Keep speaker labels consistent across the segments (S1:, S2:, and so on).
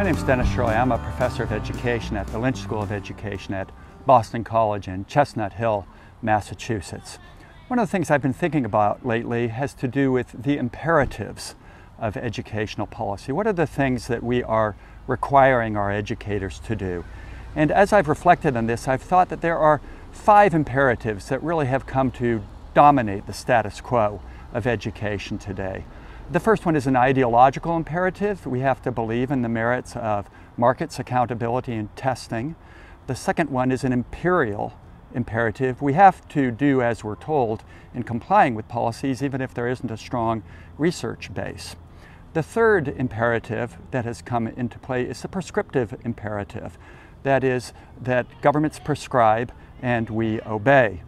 S1: My name is Shirley. I'm a professor of education at the Lynch School of Education at Boston College in Chestnut Hill, Massachusetts. One of the things I've been thinking about lately has to do with the imperatives of educational policy. What are the things that we are requiring our educators to do? And as I've reflected on this, I've thought that there are 5 imperatives that really have come to dominate the status quo of education today. The first one is an ideological imperative. We have to believe in the merits of markets, accountability, and testing. The second one is an imperial imperative. We have to do as we're told in complying with policies, even if there isn't a strong research base. The third imperative that has come into play is the prescriptive imperative. That is, that governments prescribe and we obey.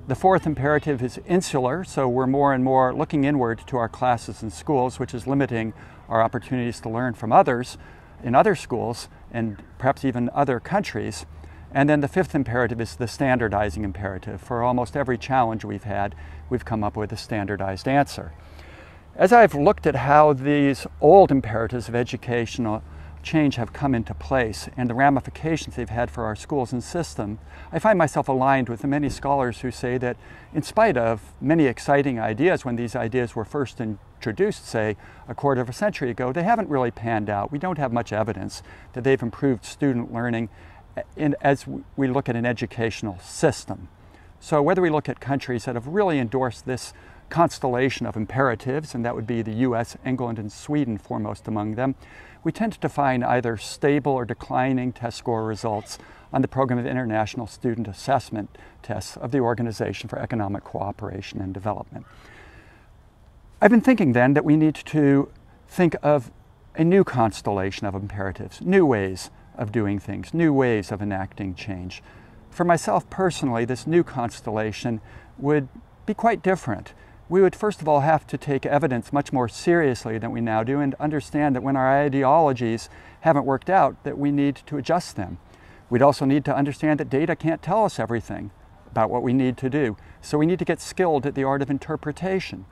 S1: The fourth imperative is insular, so we're more and more looking inward to our classes and schools, which is limiting our opportunities to learn from others in other schools and perhaps even other countries. And then the fifth imperative is the standardizing imperative. For almost every challenge we've had, we've come up with a standardized answer. As I've looked at how these old imperatives of educational change have come into place and the ramifications they've had for our schools and system, I find myself aligned with the many scholars who say that in spite of many exciting ideas when these ideas were first introduced, say, a quarter of a century ago, they haven't really panned out. We don't have much evidence that they've improved student learning as we look at an educational system. So whether we look at countries that have really endorsed this constellation of imperatives, and that would be the US, England, and Sweden foremost among them, we tend to find either stable or declining test score results on the Program of International Student Assessment tests of the Organization for Economic Cooperation and Development. I've been thinking then that we need to think of a new constellation of imperatives, new ways of doing things, new ways of enacting change. For myself personally, this new constellation would be quite different. We would first of all have to take evidence much more seriously than we now do and understand that when our ideologies haven't worked out, that we need to adjust them. We'd also need to understand that data can't tell us everything about what we need to do, so we need to get skilled at the art of interpretation.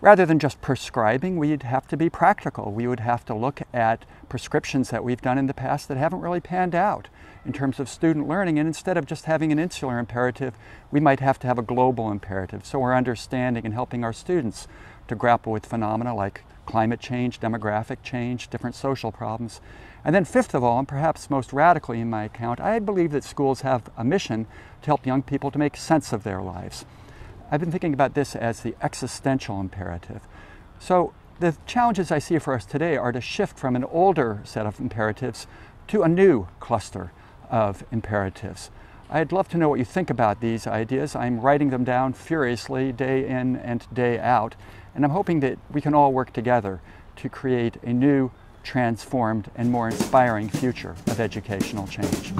S1: Rather than just prescribing, we'd have to be practical. We would have to look at prescriptions that we've done in the past that haven't really panned out in terms of student learning, and instead of just having an insular imperative, we might have to have a global imperative. So we're understanding and helping our students to grapple with phenomena like climate change, demographic change, different social problems. And then fifth of all, and perhaps most radically in my account, I believe that schools have a mission to help young people to make sense of their lives. I've been thinking about this as the existential imperative. So the challenges I see for us today are to shift from an older set of imperatives to a new cluster of imperatives. I'd love to know what you think about these ideas. I'm writing them down furiously day in and day out, and I'm hoping that we can all work together to create a new, transformed, and more inspiring future of educational change.